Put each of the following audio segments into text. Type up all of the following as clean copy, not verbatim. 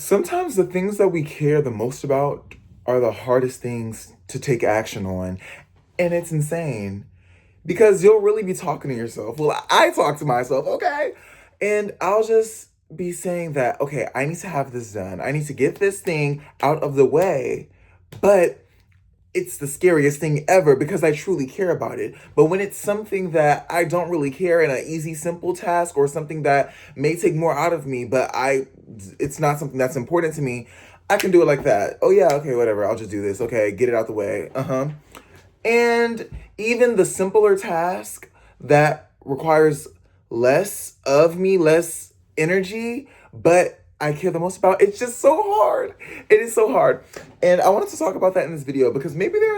Sometimes the things that we care the most about are the hardest things to take action on. And it's insane because you'll really be talking to yourself. Well, I talk to myself, okay? And I'll just be saying that, okay, I need to have this done. I need to get this thing out of the way. But it's the scariest thing ever because I truly care about it. But when it's something that I don't really care and an easy, simple task or something that may take more out of me, but it's not something that's important to me, I can do it like that. Oh yeah, okay, whatever. I'll just do this. Okay, get it out the way. Uh-huh. And even the simpler task that requires less of me, less energy, but I care the most about, it's just so hard. It is so hard. And I wanted to talk about that in this video because maybe there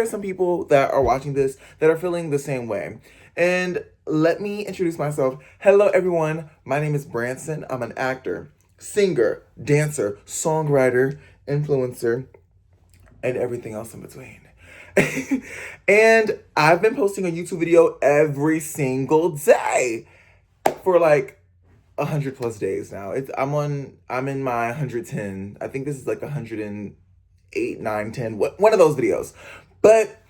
are some people that are watching this that are feeling the same way. And let me introduce myself. Hello everyone. My name is Branson. I'm an actor, singer, dancer, songwriter, influencer, and everything else in between. And I've been posting a YouTube video every single day for like 100 plus days now. I'm in my 110. I think this is like 108, 9, 10. One of those videos. But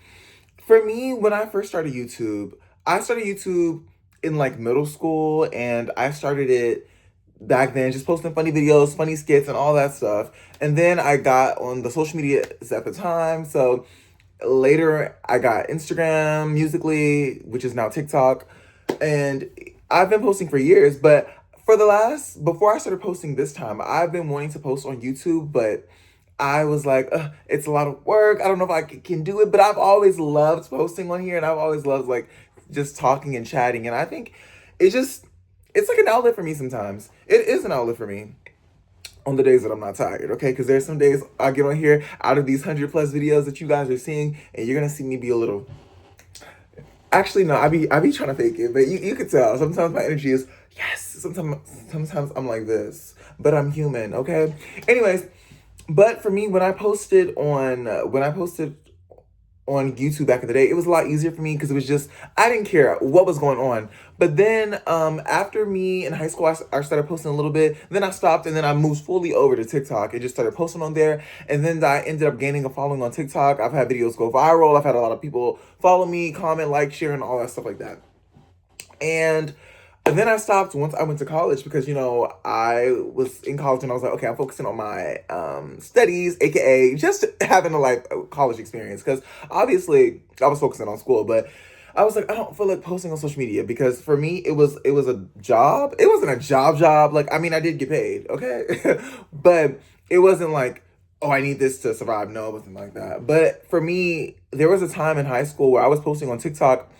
for me, when I first started YouTube, I started YouTube in like middle school, and I started it back then just posting funny videos, funny skits, and all that stuff. And then I got on the social media at the time. So later I got Instagram, Musically, which is now TikTok. And I've been posting for years, but before I started posting this time, I've been wanting to post on YouTube, but I was like, it's a lot of work. I don't know if I can do it, but I've always loved posting on here, and I've always loved like just talking and chatting. And I think it just, it's like an outlet for me sometimes. It is an outlet for me on the days that I'm not tired, okay? Because there's some days I get on here out of these 100 plus videos that you guys are seeing, and you're gonna see me be a little. Actually, no, I be trying to fake it, but you could tell. Sometimes my energy is yes. Sometimes I'm like this, but I'm human, okay? Anyways, but for me, when I posted on YouTube back in the day, it was a lot easier for me because it was just, I didn't care what was going on. But then after me in high school, I started posting a little bit. Then I stopped, and then I moved fully over to TikTok and just started posting on there. And then I ended up gaining a following on TikTok. I've had videos go viral. I've had a lot of people follow me, comment, like, share, and all that stuff like that. And then I stopped once I went to college because, I was in college and I was like, okay, I'm focusing on my studies, aka just having a college experience. Because obviously I was focusing on school, but I was like, I don't feel like posting on social media because for me it was a job. It wasn't a job. Like, I mean, I did get paid, okay, but it wasn't like, oh, I need this to survive. No, it wasn't like that. But for me, there was a time in high school where I was posting on TikTok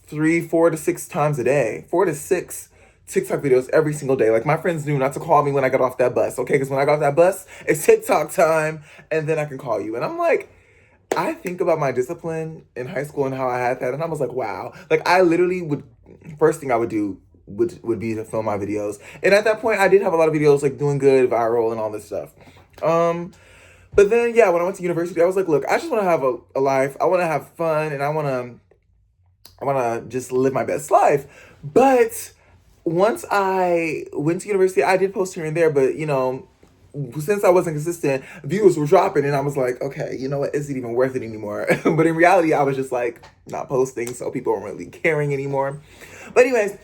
4 to 6 times a day, 4 to 6 TikTok videos every single day. Like, my friends knew not to call me when I got off that bus, okay? Because when I got off that bus, it's TikTok time, and then I can call you. And I'm like, I think about my discipline in high school and how I had that, and I was like, wow. Like, I literally would, first thing I would do would be to film my videos. And at that point, I did have a lot of videos, like, doing good, viral, and all this stuff. But then, yeah, when I went to university, I was like, look, I just want to have a life. I want to have fun, and I want to just live my best life. But once I went to university, I did post here and there, but since I wasn't consistent, views were dropping, and I was like, okay, you know what? Is it even worth it anymore? But in reality, I was just like not posting, so people weren't really caring anymore. But anyways,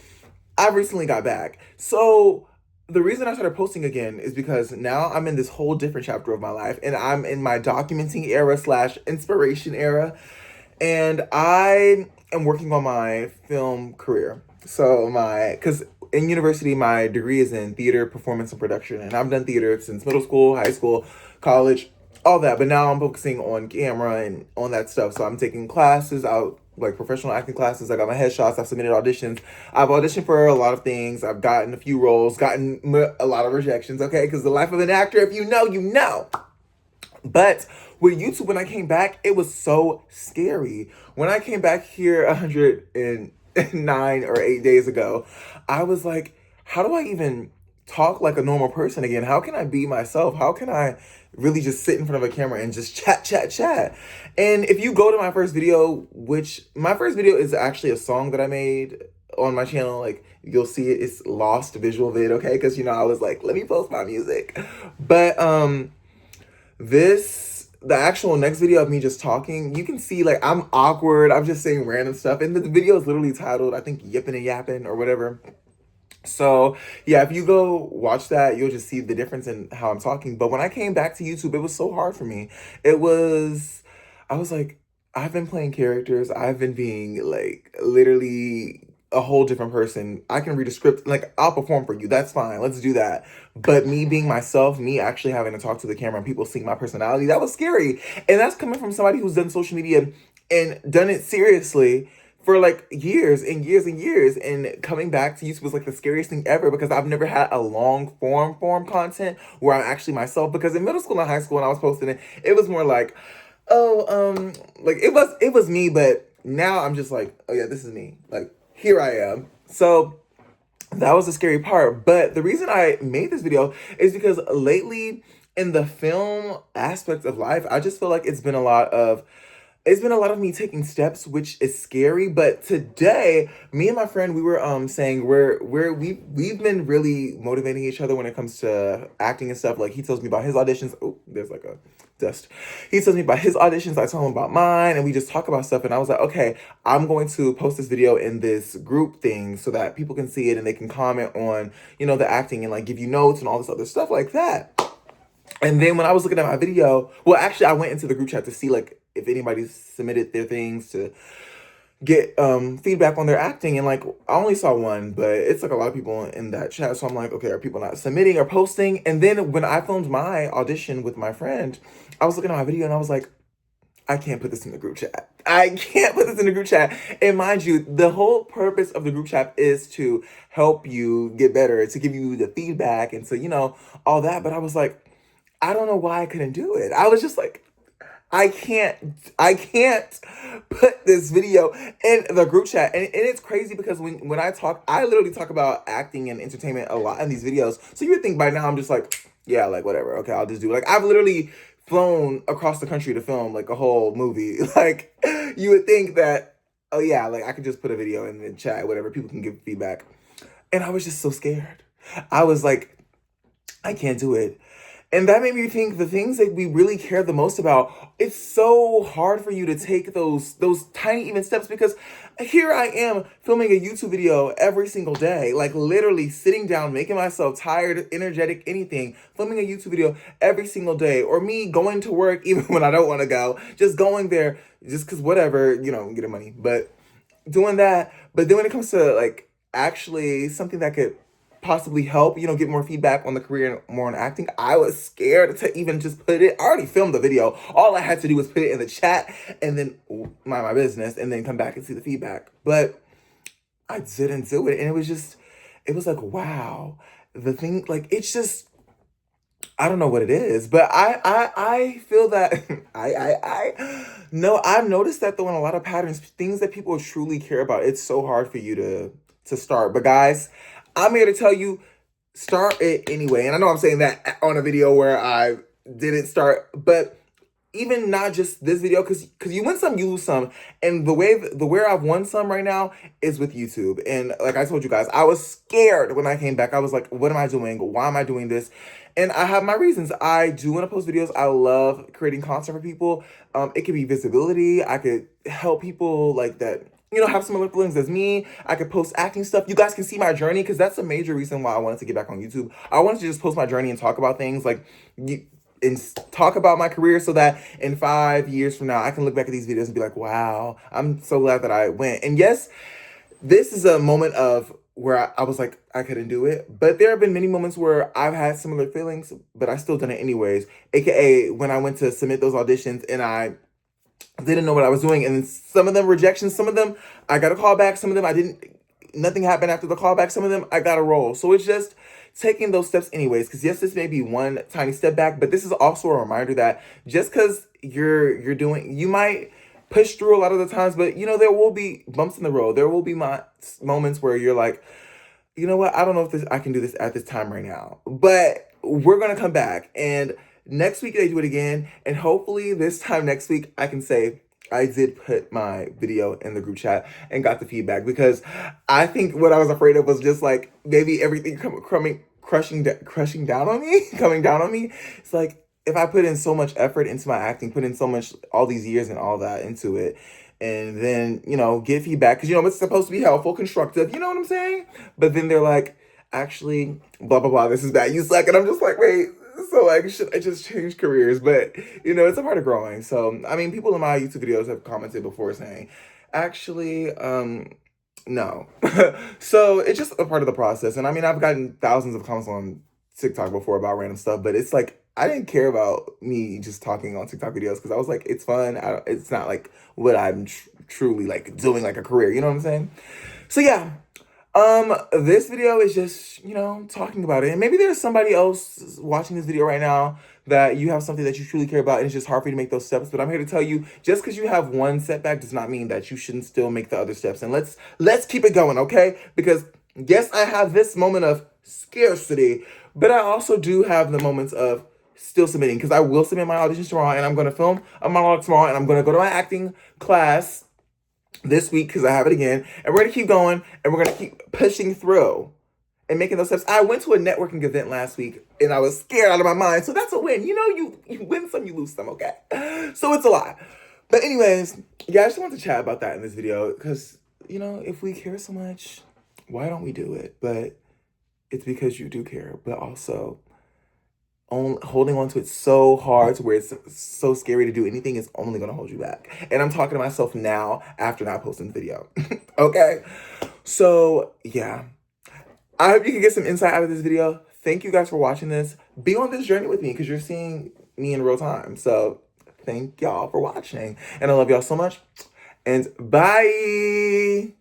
I recently got back. So the reason I started posting again is because now I'm in this whole different chapter of my life, and I'm in my documenting era slash inspiration era. And I am working on my film career. Because in university, my degree is in theater, performance, and production. And I've done theater since middle school, high school, college, all that. But now I'm focusing on camera and on that stuff. So I'm taking classes out, like professional acting classes. I got my headshots. I've submitted auditions. I've auditioned for a lot of things. I've gotten a few roles, gotten a lot of rejections, okay? Because the life of an actor, if you know, you know. But with YouTube, when I came back, it was so scary. When I came back here 109 or 8 days ago, I was like, how do I even talk like a normal person again? How can I be myself? How can I really just sit in front of a camera and just chat? And if you go to my first video, which my first video is actually a song that I made on my channel, like you'll see it, it's lost visual vid, okay? Because I was like, let me post my music. But the actual next video of me just talking, you can see like I'm awkward. I'm just saying random stuff. And the video is literally titled, I think, Yippin' and Yappin' or whatever. So yeah, if you go watch that, you'll just see the difference in how I'm talking. But when I came back to YouTube, it was so hard for me. I was like, I've been playing characters. I've been being like literally a whole different person. I can read a script, like I'll perform for you. That's fine. Let's do that. But me being myself, me actually having to talk to the camera and people seeing my personality, that was scary. And that's coming from somebody who's done social media and done it seriously for like years and years and years, and coming back to YouTube was like the scariest thing ever because I've never had a long form content where I'm actually myself. Because in middle school and high school when I was posting it, it was more like, like it was me. But now I'm just like, oh yeah, this is me, like here I am. So that was the scary part. But the reason I made this video is because lately in the film aspect of life, I just feel like it's been a lot of me taking steps, which is scary. But today, me and my friend, we were saying we've been really motivating each other when it comes to acting and stuff. Like he tells me about his auditions. Oh, there's like a dust. He tells me about his auditions. I tell him about mine, and we just talk about stuff. And I was like, okay, I'm going to post this video in this group thing so that people can see it and they can comment on, the acting and like give you notes and all this other stuff like that. And then when I was looking at my video, well, actually, I went into the group chat to see like if anybody submitted their things to get feedback on their acting, and like I only saw one, but it's like a lot of people in that chat. So I'm like, okay, are people not submitting or posting? And then when I filmed my audition with my friend, I was looking at my video and I was like, I can't put this in the group chat. I can't put this in the group chat. And mind you, the whole purpose of the group chat is to help you get better, to give you the feedback and to, all that. But I was like, I don't know why I couldn't do it. I was just like, I can't put this video in the group chat. And it's crazy because when I talk, I literally talk about acting and entertainment a lot in these videos. So you would think by now I'm just like, yeah, like whatever. Okay, I'll just do it. Like I've literally flown across the country to film like a whole movie. Like you would think that, oh yeah, like I could just put a video in the chat, whatever, people can give feedback. And I was just so scared. I was like, I can't do it. And that made me think the things that we really care the most about, it's so hard for you to take those tiny even steps, because here I am filming a YouTube video every single day, like literally sitting down, making myself tired, energetic, anything, filming a YouTube video every single day, or me going to work even when I don't want to go, just going there just because whatever, getting money, but doing that. But then when it comes to like actually something that could possibly help, get more feedback on the career and more on acting, I was scared to even just put it. I already filmed the video. All I had to do was put it in the chat and then mind my business and then come back and see the feedback. But I didn't do it. And it was like, wow. The thing, like, it's just, I don't know what it is, but I feel that no, I've noticed that though in a lot of patterns, things that people truly care about, it's so hard for you to start. But guys, I'm here to tell you, start it anyway. And I know I'm saying that on a video where I didn't start, but even not just this video, because you win some, you lose some. And the where I've won some right now is with YouTube. And like I told you guys, I was scared when I came back. I was like, what am I doing? Why am I doing this? And I have my reasons. I do want to post videos. I love creating content for people. It could be visibility. I could help people like that, have similar feelings as me. I could post acting stuff. You guys can see my journey, because that's a major reason why I wanted to get back on YouTube. I wanted to just post my journey and talk about things and talk about my career, so that in 5 years from now, I can look back at these videos and be like, wow, I'm so glad that I went. And yes, this is a moment of where I was like, I couldn't do it. But there have been many moments where I've had similar feelings, but I still done it anyways. AKA when I went to submit those auditions and I didn't know what I was doing. And some of them rejections, some of them I got a call back, some of them nothing happened after the callback, some of them I got a role. So it's just taking those steps anyways, because yes, this may be one tiny step back, but this is also a reminder that just because you might push through a lot of the times, but there will be bumps in the road. There will be moments where you're like, you know what, I don't know if I can do this at this time right now, but we're gonna come back. And next week they do it again, and hopefully this time next week I can say, I did put my video in the group chat and got the feedback because I think what I was afraid of was just like maybe everything crushing down on me, coming down on me. It's like if I put in so much effort into my acting, put in so much all these years and all that into it, and then get feedback because it's supposed to be helpful, constructive. You know what I'm saying? But then they're like, actually, blah blah blah. This is bad. You suck, and I'm just like, wait. So like, should I just change careers? But it's a part of growing. So I mean, people in my YouTube videos have commented before saying, actually, no. So it's just a part of the process. And I mean, I've gotten thousands of comments on TikTok before about random stuff, but it's like I didn't care about me just talking on TikTok videos because I was like, it's fun. It's not like what I'm truly like doing like a career. You know what I'm saying? So yeah. This video is just, talking about it. And maybe there's somebody else watching this video right now that you have something that you truly care about and it's just hard for you to make those steps. But I'm here to tell you, just because you have one setback does not mean that you shouldn't still make the other steps. And let's keep it going, okay? Because yes, I have this moment of scarcity, but I also do have the moments of still submitting because I will submit my auditions tomorrow and I'm going to film a monologue tomorrow and I'm going to go to my acting class this week because I have it again, and we're gonna keep going and we're gonna keep pushing through and making those steps. I went to a networking event last week and I was scared out of my mind, so that's a win. You win some, you lose some, okay? So it's a lot. But anyways, yeah, I just wanted to chat about that in this video because if we care so much, why don't we do it? But it's because you do care, but also holding on to it so hard to where it's so scary to do anything is only going to hold you back. And I'm talking to myself now after not posting the video. Okay? So, yeah. I hope you can get some insight out of this video. Thank you guys for watching this. Be on this journey with me because you're seeing me in real time. So, thank y'all for watching. And I love y'all so much. And bye!